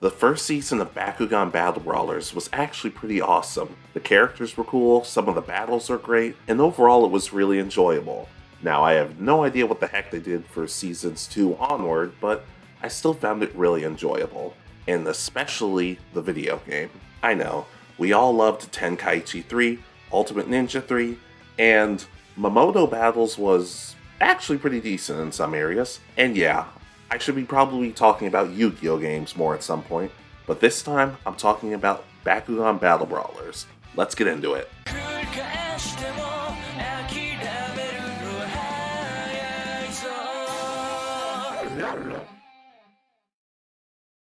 The first season of Bakugan Battle Brawlers was actually pretty awesome. The characters were cool, some of the battles are great, and overall it was really enjoyable. Now I have no idea what the heck they did for seasons 2 onward, but I still found it really enjoyable. And especially the video game. I know, we all loved Tenkaichi 3, Ultimate Ninja 3, and Mamoto Battles was actually pretty decent in some areas. And yeah, I should be probably talking about Yu-Gi-Oh games more at some point, but this time I'm talking about Bakugan Battle Brawlers. Let's get into it.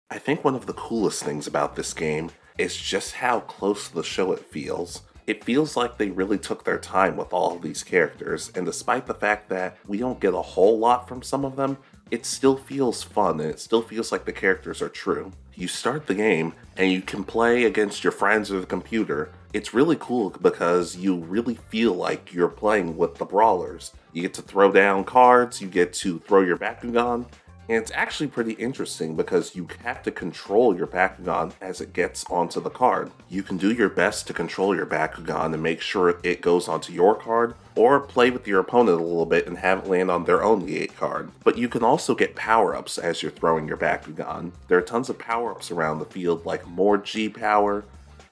I think one of the coolest things about this game is just how close to the show it feels. It feels like they really took their time with all of these characters, and despite the fact that we don't get a whole lot from some of them, it still feels fun and it still feels like the characters are true. You start the game and you can play against your friends or the computer. It's really cool because you really feel like you're playing with the Brawlers. You get to throw down cards, you get to throw your Bakugan, and it's actually pretty interesting because you have to control your Bakugan as it gets onto the card. You can do your best to control your Bakugan and make sure it goes onto your card, or play with your opponent a little bit and have it land on their own Negate card. But you can also get power-ups as you're throwing your Bakugan. There are tons of power-ups around the field, like more G-Power,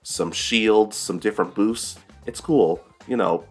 some shields, some different boosts. It's cool,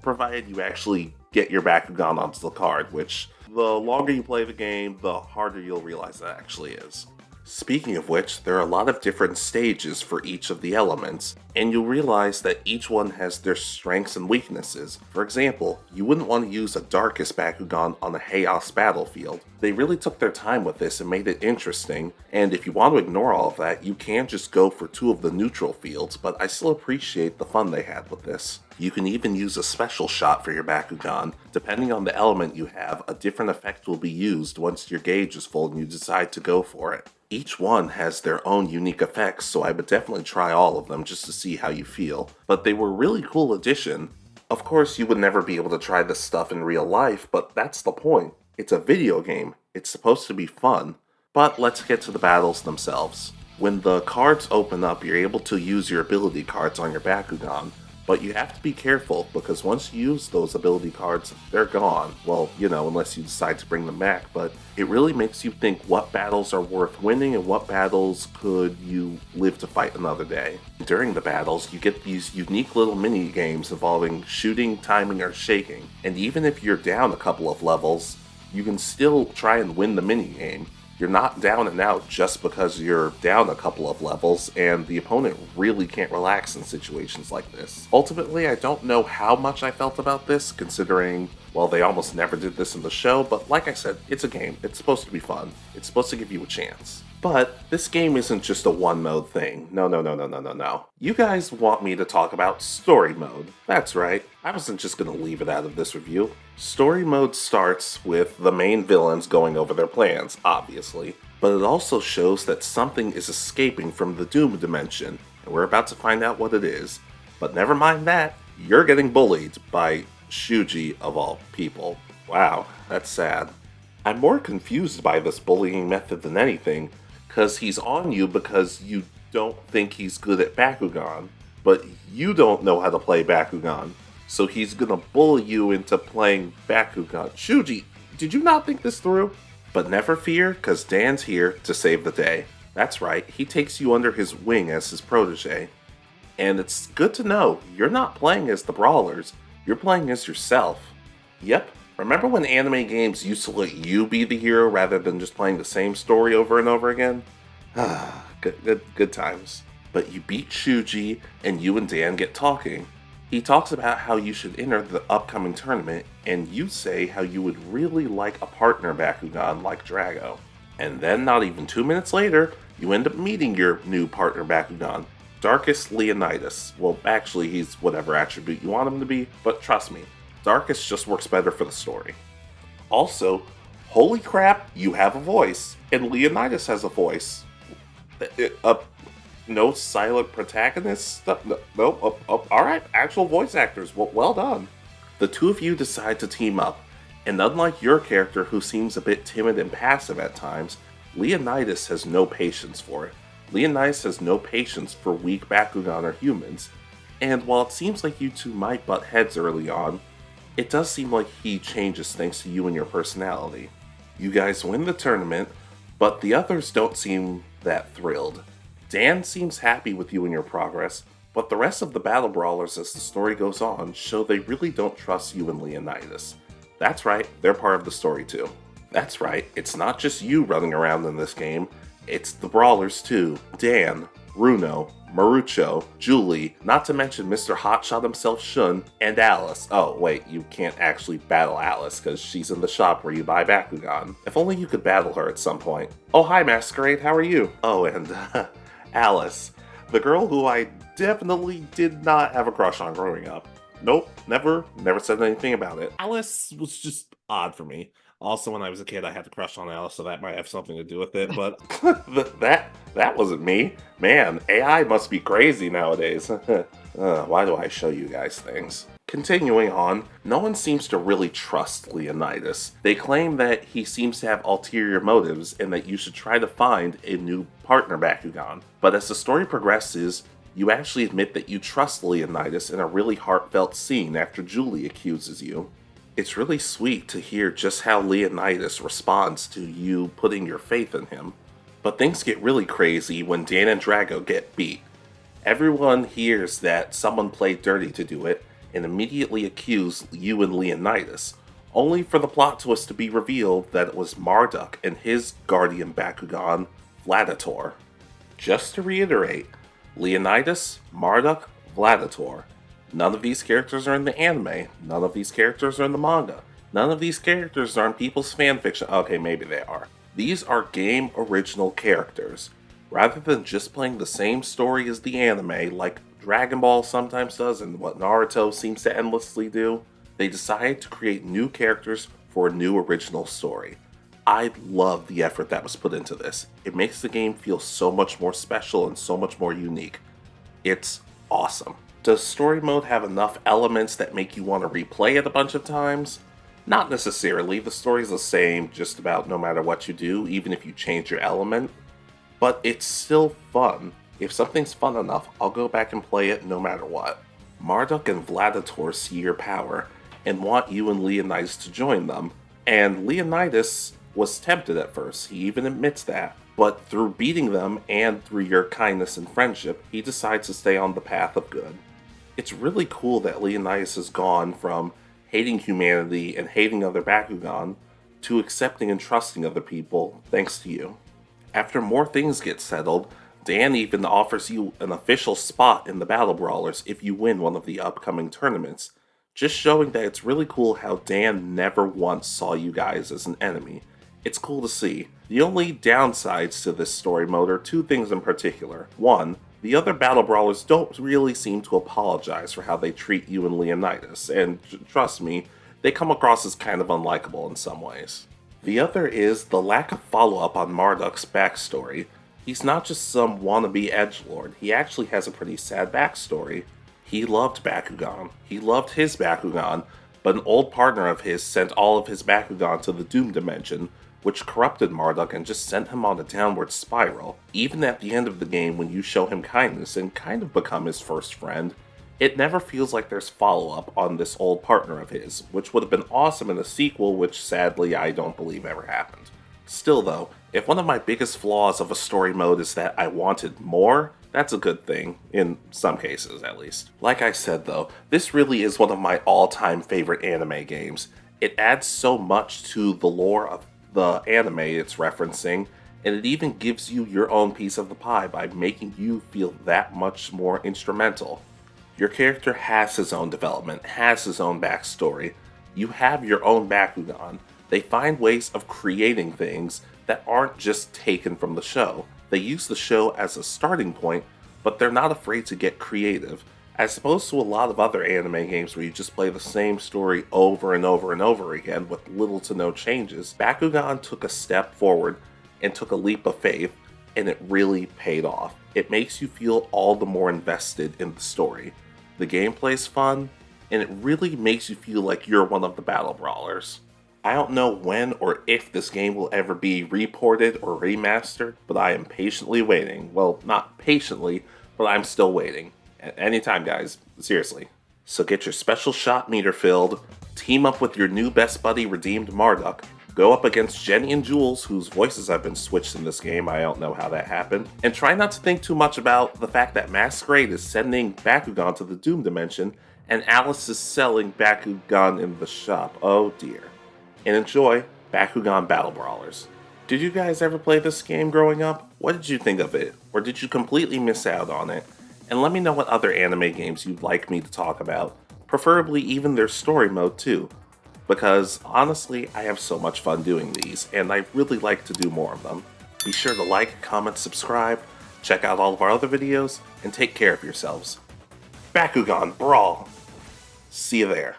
provided you actually get your Bakugan onto the card, which the longer you play the game, the harder you'll realize that actually is. Speaking of which, there are a lot of different stages for each of the elements, and you'll realize that each one has their strengths and weaknesses. For example, you wouldn't want to use a Darkest Bakugan on a Chaos battlefield. They really took their time with this and made it interesting, and if you want to ignore all of that, you can just go for 2 of the neutral fields, but I still appreciate the fun they had with this. You can even use a special shot for your Bakugan. Depending on the element you have, a different effect will be used once your gauge is full and you decide to go for it. Each one has their own unique effects, so I would definitely try all of them just to see how you feel. But they were a really cool addition. Of course, you would never be able to try this stuff in real life, but that's the point. It's a video game. It's supposed to be fun. But let's get to the battles themselves. When the cards open up, you're able to use your ability cards on your Bakugan. But you have to be careful, because once you use those ability cards, they're gone. Well, unless you decide to bring them back, but it really makes you think what battles are worth winning and what battles could you live to fight another day. During the battles, you get these unique little mini games involving shooting, timing, or shaking. And even if you're down a couple of levels, you can still try and win the mini game. You're not down and out just because you're down a couple of levels, and the opponent really can't relax in situations like this. Ultimately, I don't know how much I felt about this, considering, well, they almost never did this in the show, but like I said, it's a game. It's supposed to be fun. It's supposed to give you a chance. But this game isn't just a one-mode thing. No. You guys want me to talk about story mode. That's right, I wasn't just gonna leave it out of this review. Story mode starts with the main villains going over their plans, obviously, but it also shows that something is escaping from the Doom dimension, and we're about to find out what it is. But never mind that, you're getting bullied by Shuji of all people. Wow, that's sad. I'm more confused by this bullying method than anything, because he's on you because you don't think he's good at Bakugan, but you don't know how to play Bakugan, so he's gonna bully you into playing Bakugan. Shuji, did you not think this through? But never fear, because Dan's here to save the day. That's right, he takes you under his wing as his protege. And it's good to know, you're not playing as the Brawlers, you're playing as yourself. Yep. Remember when anime games used to let you be the hero rather than just playing the same story over and over again? Good times. But you beat Shuji, and you and Dan get talking. He talks about how you should enter the upcoming tournament, and you say how you would really like a partner Bakugan like Drago. And then not even 2 minutes later, you end up meeting your new partner Bakugan, Darkest Leonidas. Well, actually, he's whatever attribute you want him to be, but trust me, Darkest just works better for the story. Also, holy crap, you have a voice, and Leonidas has a voice. No silent protagonist? No, alright, actual voice actors, well done. The two of you decide to team up, and unlike your character who seems a bit timid and passive at times, Leonidas has no patience for it. Leonidas has no patience for weak Bakugan or humans, and while it seems like you two might butt heads early on, it does seem like he changes thanks to you and your personality. You guys win the tournament, but the others don't seem that thrilled. Dan seems happy with you and your progress, but the rest of the Battle Brawlers as the story goes on show they really don't trust you and Leonidas. That's right, they're part of the story too. That's right, it's not just you running around in this game, it's the Brawlers too. Dan, Runo, Marucho, Julie, not to mention Mr. Hotshot himself Shun, and Alice. Oh wait, you can't actually battle Alice because she's in the shop where you buy Bakugan. If only you could battle her at some point. Oh hi Masquerade, how are you? Oh and Alice, the girl who I definitely did not have a crush on growing up. Nope, never said anything about it. Alice was just odd for me. Also, when I was a kid, I had a crush on Alice, so that might have something to do with it. But that wasn't me. Man, AI must be crazy nowadays. Why do I show you guys things? Continuing on, no one seems to really trust Leonidas. They claim that he seems to have ulterior motives and that you should try to find a new partner Bakugan. But as the story progresses, you actually admit that you trust Leonidas in a really heartfelt scene after Julie accuses you. It's really sweet to hear just how Leonidas responds to you putting your faith in him. But things get really crazy when Dan and Drago get beat. Everyone hears that someone played dirty to do it and immediately accuse you and Leonidas, only for the plot twist to be revealed that it was Marduk and his guardian Bakugan, Vladator. Just to reiterate, Leonidas, Marduk, Vladator. None of these characters are in the anime. None of these characters are in the manga. None of these characters are in people's fanfiction. Okay, maybe they are. These are game original characters. Rather than just playing the same story as the anime, like Dragon Ball sometimes does and what Naruto seems to endlessly do, they decided to create new characters for a new original story. I love the effort that was put into this. It makes the game feel so much more special and so much more unique. It's awesome. Does story mode have enough elements that make you want to replay it a bunch of times? Not necessarily. The story's the same just about no matter what you do, even if you change your element. But it's still fun. If something's fun enough, I'll go back and play it no matter what. Marduk and Vladator see your power and want you and Leonidas to join them. And Leonidas was tempted at first, he even admits that. But through beating them and through your kindness and friendship, he decides to stay on the path of good. It's really cool that Leonidas has gone from hating humanity and hating other Bakugan to accepting and trusting other people thanks to you. After more things get settled, Dan even offers you an official spot in the Battle Brawlers if you win one of the upcoming tournaments, just showing that it's really cool how Dan never once saw you guys as an enemy. It's cool to see. The only downsides to this story mode are two things in particular. One, the other Battle Brawlers don't really seem to apologize for how they treat you and Leonidas, and trust me, they come across as kind of unlikable in some ways. The other is the lack of follow-up on Marduk's backstory. He's not just some wannabe edgelord, he actually has a pretty sad backstory. He loved Bakugan, he loved his Bakugan, but an old partner of his sent all of his Bakugan to the Doom Dimension, which corrupted Marduk and just sent him on a downward spiral. Even at the end of the game, when you show him kindness and kind of become his first friend, it never feels like there's follow-up on this old partner of his, which would have been awesome in a sequel, which sadly I don't believe ever happened. Still though, if one of my biggest flaws of a story mode is that I wanted more, that's a good thing, in some cases at least. Like I said though, this really is one of my all-time favorite anime games. It adds so much to the lore of the anime it's referencing, and it even gives you your own piece of the pie by making you feel that much more instrumental. Your character has his own development, has his own backstory. You have your own Bakugan. They find ways of creating things that aren't just taken from the show. They use the show as a starting point, but they're not afraid to get creative. As opposed to a lot of other anime games where you just play the same story over and over and over again with little to no changes, Bakugan took a step forward and took a leap of faith, and it really paid off. It makes you feel all the more invested in the story. The gameplay's fun, and it really makes you feel like you're one of the Battle Brawlers. I don't know when or if this game will ever be reported or remastered, but I am patiently waiting. Well, not patiently, but I'm still waiting. Anytime, guys. Seriously. So get your special shot meter filled, team up with your new best buddy Redeemed Marduk, go up against Jenny and Jules, whose voices have been switched in this game, I don't know how that happened, and try not to think too much about the fact that Masquerade is sending Bakugan to the Doom Dimension, and Alice is selling Bakugan in the shop. Oh dear. And enjoy Bakugan Battle Brawlers. Did you guys ever play this game growing up? What did you think of it? Or did you completely miss out on it? And let me know what other anime games you'd like me to talk about, preferably even their story mode too. Because honestly, I have so much fun doing these, and I really like to do more of them. Be sure to like, comment, subscribe, check out all of our other videos, and take care of yourselves. Bakugan Brawl! See you there.